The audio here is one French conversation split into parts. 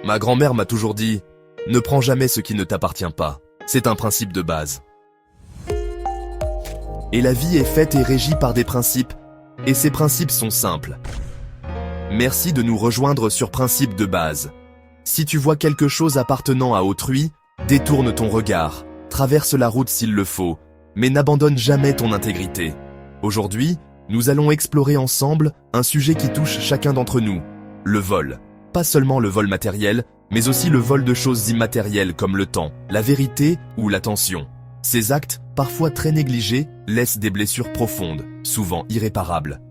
Ma grand-mère m'a toujours dit « Ne prends jamais ce qui ne t'appartient pas ». C'est un principe de base. Et la vie est faite et régie par des principes, et ces principes sont simples. Merci de nous rejoindre sur Principes de base. Si tu vois quelque chose appartenant à autrui, détourne ton regard, traverse la route s'il le faut, mais n'abandonne jamais ton intégrité. Aujourd'hui, nous allons explorer ensemble un sujet qui touche chacun d'entre nous, le vol. Pas seulement le vol matériel, mais aussi le vol de choses immatérielles comme le temps, la vérité ou l'attention. Ces actes, parfois très négligés, laissent des blessures profondes, souvent irréparables.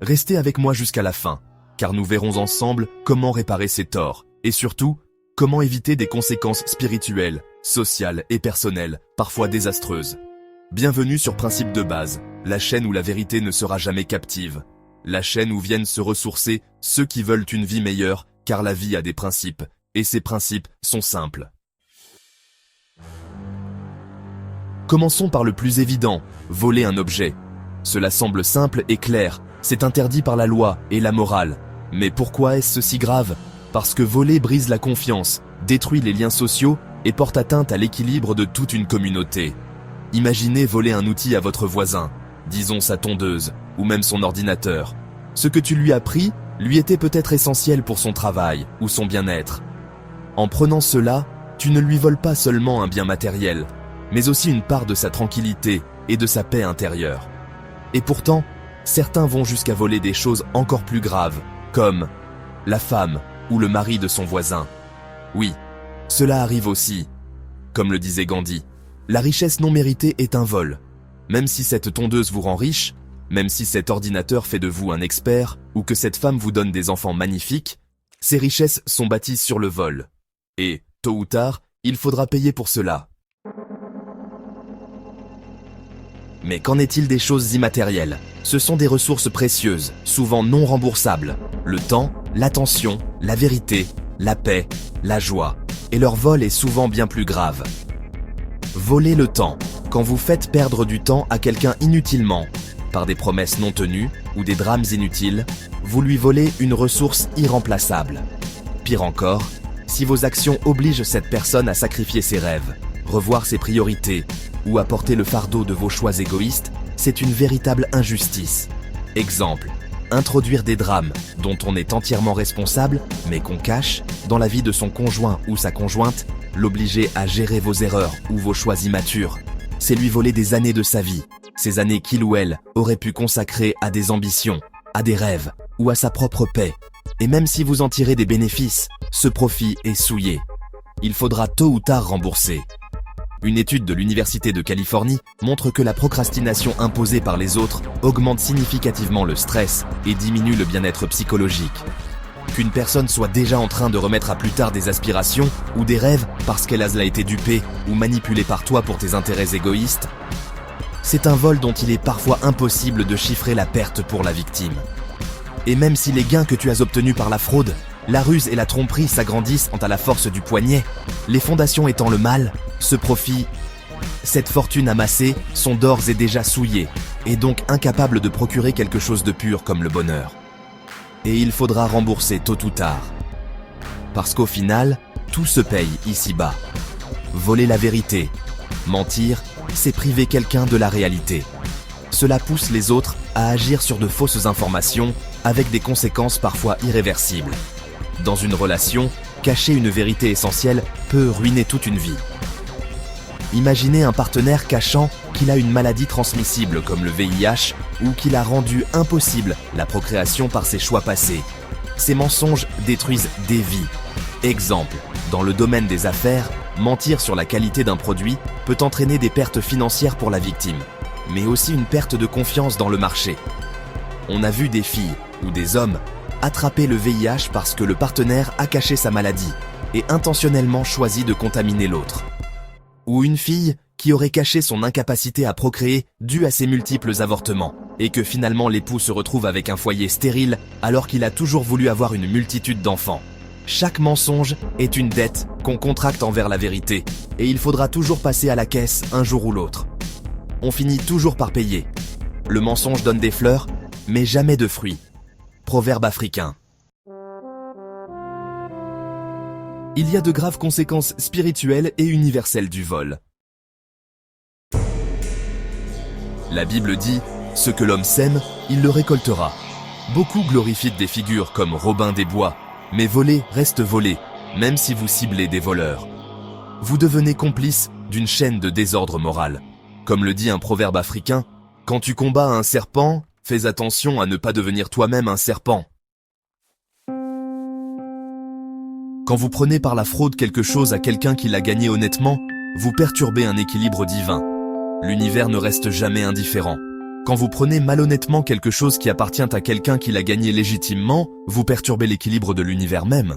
Restez avec moi jusqu'à la fin, car nous verrons ensemble comment réparer ces torts, et surtout, comment éviter des conséquences spirituelles, sociales et personnelles, parfois désastreuses. Bienvenue sur Principes de base, la chaîne où la vérité ne sera jamais captive. La chaîne où viennent se ressourcer ceux qui veulent une vie meilleure, car la vie a des principes, et ces principes sont simples. Commençons par le plus évident, voler un objet. Cela semble simple et clair, c'est interdit par la loi et la morale. Mais pourquoi est-ce si grave? Parce que voler brise la confiance, détruit les liens sociaux et porte atteinte à l'équilibre de toute une communauté. Imaginez voler un outil à votre voisin, disons sa tondeuse, ou même son ordinateur. Ce que tu lui as pris lui était peut-être essentiel pour son travail ou son bien-être. En prenant cela, tu ne lui voles pas seulement un bien matériel, mais aussi une part de sa tranquillité et de sa paix intérieure. Et pourtant, certains vont jusqu'à voler des choses encore plus graves, comme la femme ou le mari de son voisin. Oui, cela arrive aussi. Comme le disait Gandhi, la richesse non méritée est un vol. Même si cette tondeuse vous rend riche, même si cet ordinateur fait de vous un expert, ou que cette femme vous donne des enfants magnifiques, ces richesses sont bâties sur le vol. Et, tôt ou tard, il faudra payer pour cela. Mais qu'en est-il des choses immatérielles? Ce sont des ressources précieuses, souvent non remboursables. Le temps, l'attention, la vérité, la paix, la joie. Et leur vol est souvent bien plus grave. Voler le temps. Quand vous faites perdre du temps à quelqu'un inutilement, par des promesses non tenues ou des drames inutiles, vous lui volez une ressource irremplaçable. Pire encore, si vos actions obligent cette personne à sacrifier ses rêves, revoir ses priorités ou à porter le fardeau de vos choix égoïstes, c'est une véritable injustice. Exemple, introduire des drames dont on est entièrement responsable mais qu'on cache dans la vie de son conjoint ou sa conjointe, l'obliger à gérer vos erreurs ou vos choix immatures. C'est lui voler des années de sa vie, ces années qu'il ou elle aurait pu consacrer à des ambitions, à des rêves ou à sa propre paix. Et même si vous en tirez des bénéfices, ce profit est souillé. Il faudra tôt ou tard rembourser. Une étude de l'Université de Californie montre que la procrastination imposée par les autres augmente significativement le stress et diminue le bien-être psychologique. Qu'une personne soit déjà en train de remettre à plus tard des aspirations ou des rêves parce qu'elle a été dupée ou manipulée par toi pour tes intérêts égoïstes, c'est un vol dont il est parfois impossible de chiffrer la perte pour la victime. Et même si les gains que tu as obtenus par la fraude, la ruse et la tromperie s'agrandissent quant à la force du poignet, les fondations étant le mal, ce profit, cette fortune amassée sont d'ores et déjà souillées, et donc incapables de procurer quelque chose de pur comme le bonheur. Et il faudra rembourser tôt ou tard. Parce qu'au final, tout se paye ici-bas. Voler la vérité, mentir, c'est priver quelqu'un de la réalité. Cela pousse les autres à agir sur de fausses informations avec des conséquences parfois irréversibles. Dans une relation, cacher une vérité essentielle peut ruiner toute une vie. Imaginez un partenaire cachant qu'il a une maladie transmissible comme le VIH ou qu'il a rendu impossible la procréation par ses choix passés. Ces mensonges détruisent des vies. Exemple, dans le domaine des affaires, mentir sur la qualité d'un produit peut entraîner des pertes financières pour la victime, mais aussi une perte de confiance dans le marché. On a vu des filles ou des hommes attraper le VIH parce que le partenaire a caché sa maladie et intentionnellement choisi de contaminer l'autre. Ou une fille qui aurait caché son incapacité à procréer due à ses multiples avortements, et que finalement l'époux se retrouve avec un foyer stérile alors qu'il a toujours voulu avoir une multitude d'enfants. Chaque mensonge est une dette qu'on contracte envers la vérité, et il faudra toujours passer à la caisse un jour ou l'autre. On finit toujours par payer. Le mensonge donne des fleurs, mais jamais de fruits. Proverbe africain. il y a de graves conséquences spirituelles et universelles du vol. La Bible dit « Ce que l'homme sème, il le récoltera ». Beaucoup glorifient des figures comme Robin des Bois, mais voler reste voler, même si vous ciblez des voleurs. Vous devenez complice d'une chaîne de désordre moral. Comme le dit un proverbe africain, « Quand tu combats un serpent, fais attention à ne pas devenir toi-même un serpent ». Quand vous prenez par la fraude quelque chose à quelqu'un qui l'a gagné honnêtement, vous perturbez un équilibre divin. L'univers ne reste jamais indifférent. Quand vous prenez malhonnêtement quelque chose qui appartient à quelqu'un qui l'a gagné légitimement, vous perturbez l'équilibre de l'univers même.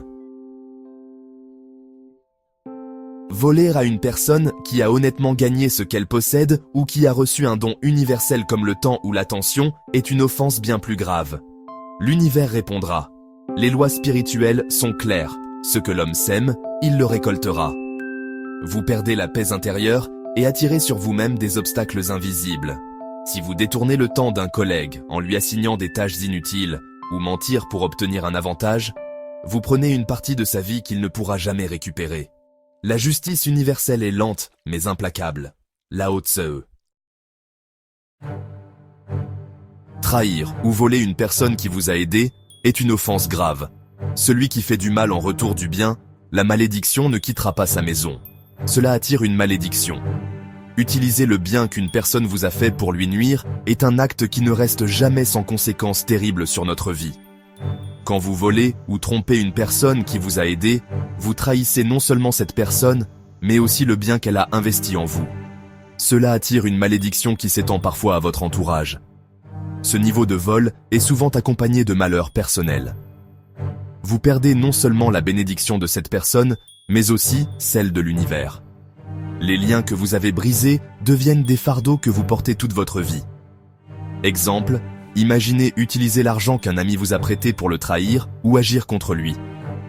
Voler à une personne qui a honnêtement gagné ce qu'elle possède ou qui a reçu un don universel comme le temps ou l'attention est une offense bien plus grave. L'univers répondra. Les lois spirituelles sont claires. Ce que l'homme sème, il le récoltera. Vous perdez la paix intérieure et attirez sur vous-même des obstacles invisibles. Si vous détournez le temps d'un collègue en lui assignant des tâches inutiles ou mentir pour obtenir un avantage, vous prenez une partie de sa vie qu'il ne pourra jamais récupérer. La justice universelle est lente mais implacable. Lao Tse. Trahir ou voler une personne qui vous a aidé est une offense grave. Celui qui fait du mal en retour du bien, la malédiction ne quittera pas sa maison. Cela attire une malédiction. Utiliser le bien qu'une personne vous a fait pour lui nuire est un acte qui ne reste jamais sans conséquences terribles sur notre vie. Quand vous volez ou trompez une personne qui vous a aidé, vous trahissez non seulement cette personne, mais aussi le bien qu'elle a investi en vous. Cela attire une malédiction qui s'étend parfois à votre entourage. Ce niveau de vol est souvent accompagné de malheurs personnels. Vous perdez non seulement la bénédiction de cette personne, mais aussi celle de l'univers. Les liens que vous avez brisés deviennent des fardeaux que vous portez toute votre vie. Exemple, imaginez utiliser l'argent qu'un ami vous a prêté pour le trahir ou agir contre lui.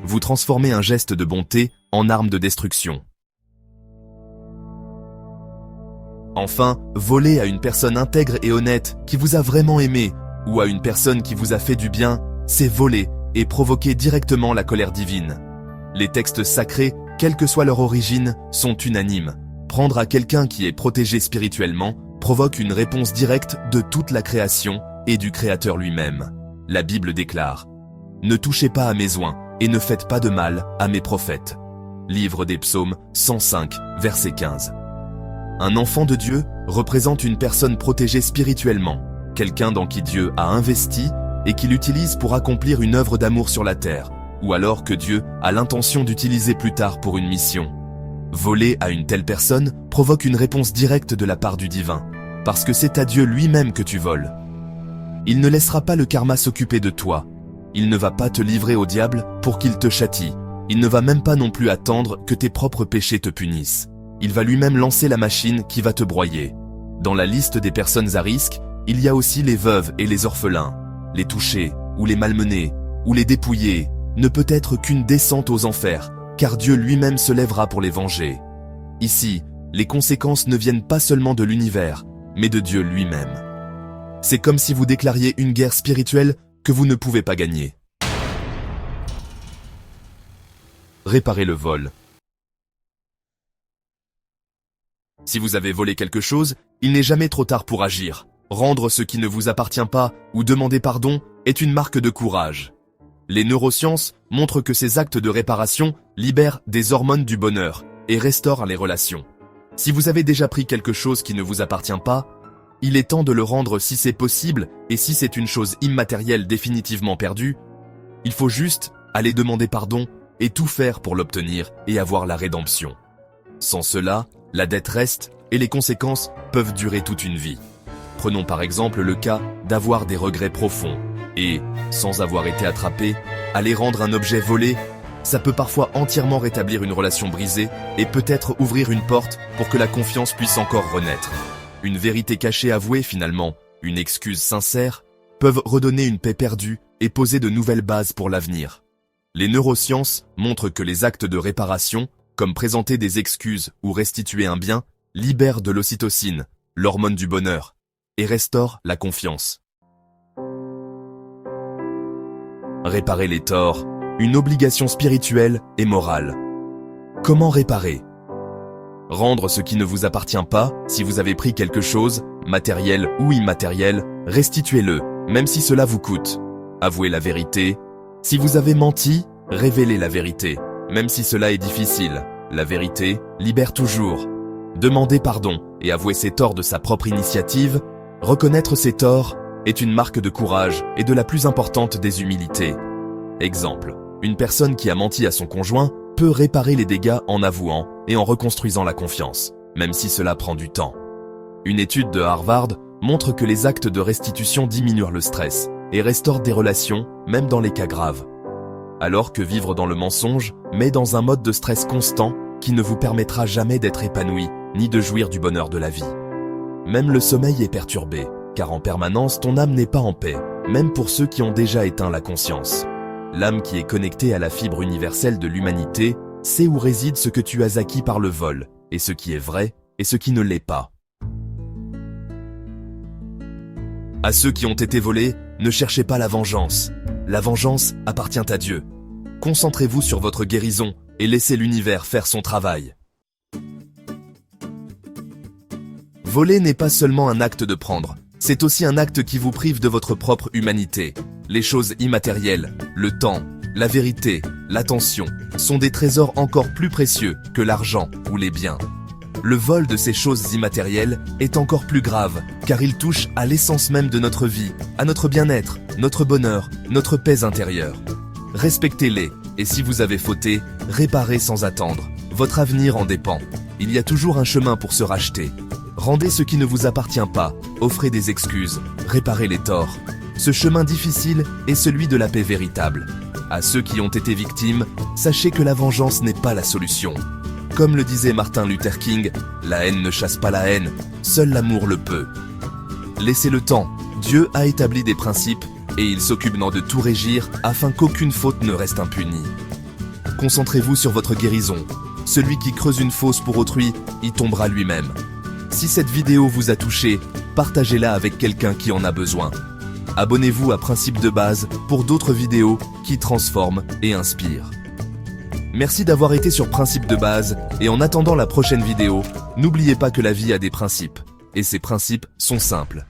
Vous transformez un geste de bonté en arme de destruction. Enfin, voler à une personne intègre et honnête qui vous a vraiment aimé ou à une personne qui vous a fait du bien, c'est voler et provoquer directement la colère divine. Les textes sacrés, quelle que soit leur origine, sont unanimes. Prendre à quelqu'un qui est protégé spirituellement provoque une réponse directe de toute la création et du Créateur lui-même. La Bible déclare « Ne touchez pas à mes oints et ne faites pas de mal à mes prophètes ». Livre des Psaumes 105, verset 15. Un enfant de Dieu représente une personne protégée spirituellement, quelqu'un dans qui Dieu a investi et qu'il utilise pour accomplir une œuvre d'amour sur la terre, ou alors que Dieu a l'intention d'utiliser plus tard pour une mission. Voler à une telle personne provoque une réponse directe de la part du divin, parce que c'est à Dieu lui-même que tu voles. Il ne laissera pas le karma s'occuper de toi. Il ne va pas te livrer au diable pour qu'il te châtie. Il ne va même pas non plus attendre que tes propres péchés te punissent. Il va lui-même lancer la machine qui va te broyer. Dans la liste des personnes à risque, il y a aussi les veuves et les orphelins. Les toucher, ou les malmener, ou les dépouiller, ne peut être qu'une descente aux enfers, car Dieu lui-même se lèvera pour les venger. Ici, les conséquences ne viennent pas seulement de l'univers, mais de Dieu lui-même. C'est comme si vous déclariez une guerre spirituelle que vous ne pouvez pas gagner. Réparez le vol. Si vous avez volé quelque chose, il n'est jamais trop tard pour agir. Rendre ce qui ne vous appartient pas ou demander pardon est une marque de courage. Les neurosciences montrent que ces actes de réparation libèrent des hormones du bonheur et restaurent les relations. Si vous avez déjà pris quelque chose qui ne vous appartient pas, il est temps de le rendre si c'est possible, et si c'est une chose immatérielle définitivement perdue, il faut juste aller demander pardon et tout faire pour l'obtenir et avoir la rédemption. Sans cela, la dette reste et les conséquences peuvent durer toute une vie. Prenons par exemple le cas d'avoir des regrets profonds et, sans avoir été attrapé, aller rendre un objet volé, ça peut parfois entièrement rétablir une relation brisée et peut-être ouvrir une porte pour que la confiance puisse encore renaître. Une vérité cachée avouée finalement, une excuse sincère, peuvent redonner une paix perdue et poser de nouvelles bases pour l'avenir. Les neurosciences montrent que les actes de réparation, comme présenter des excuses ou restituer un bien, libèrent de l'ocytocine, l'hormone du bonheur, et restaurent la confiance. Réparer les torts, une obligation spirituelle et morale. Comment réparer? Rendre ce qui ne vous appartient pas, si vous avez pris quelque chose, matériel ou immatériel, restituez-le, même si cela vous coûte. Avouez la vérité. Si vous avez menti, révélez la vérité, même si cela est difficile. La vérité libère toujours. Demander pardon et avouer ses torts de sa propre initiative, reconnaître ses torts, est une marque de courage et de la plus importante des humilités. Exemple, une personne qui a menti à son conjoint peut réparer les dégâts en avouant et en reconstruisant la confiance, même si cela prend du temps. Une étude de Harvard montre que les actes de restitution diminuent le stress et restaurent des relations, même dans les cas graves. Alors que vivre dans le mensonge met dans un mode de stress constant qui ne vous permettra jamais d'être épanoui ni de jouir du bonheur de la vie. Même le sommeil est perturbé, car en permanence ton âme n'est pas en paix, même pour ceux qui ont déjà éteint la conscience. L'âme qui est connectée à la fibre universelle de l'humanité sait où réside ce que tu as acquis par le vol, et ce qui est vrai et ce qui ne l'est pas. À ceux qui ont été volés, ne cherchez pas la vengeance. La vengeance appartient à Dieu. Concentrez-vous sur votre guérison et laissez l'univers faire son travail. Voler n'est pas seulement un acte de prendre, c'est aussi un acte qui vous prive de votre propre humanité. Les choses immatérielles, le temps, la vérité, l'attention, sont des trésors encore plus précieux que l'argent ou les biens. Le vol de ces choses immatérielles est encore plus grave, car il touche à l'essence même de notre vie, à notre bien-être, notre bonheur, notre paix intérieure. Respectez-les, et si vous avez fauté, réparez sans attendre. Votre avenir en dépend. Il y a toujours un chemin pour se racheter. Rendez ce qui ne vous appartient pas, offrez des excuses, réparez les torts. Ce chemin difficile est celui de la paix véritable. À ceux qui ont été victimes, sachez que la vengeance n'est pas la solution. Comme le disait Martin Luther King, la haine ne chasse pas la haine, seul l'amour le peut. Laissez le temps, Dieu a établi des principes et il s'occupe de tout régir afin qu'aucune faute ne reste impunie. Concentrez-vous sur votre guérison. Celui qui creuse une fosse pour autrui y tombera lui-même. Si cette vidéo vous a touché, partagez-la avec quelqu'un qui en a besoin. Abonnez-vous à Principes de base pour d'autres vidéos qui transforment et inspirent. Merci d'avoir été sur Principes de base et en attendant la prochaine vidéo, n'oubliez pas que la vie a des principes. Et ces principes sont simples.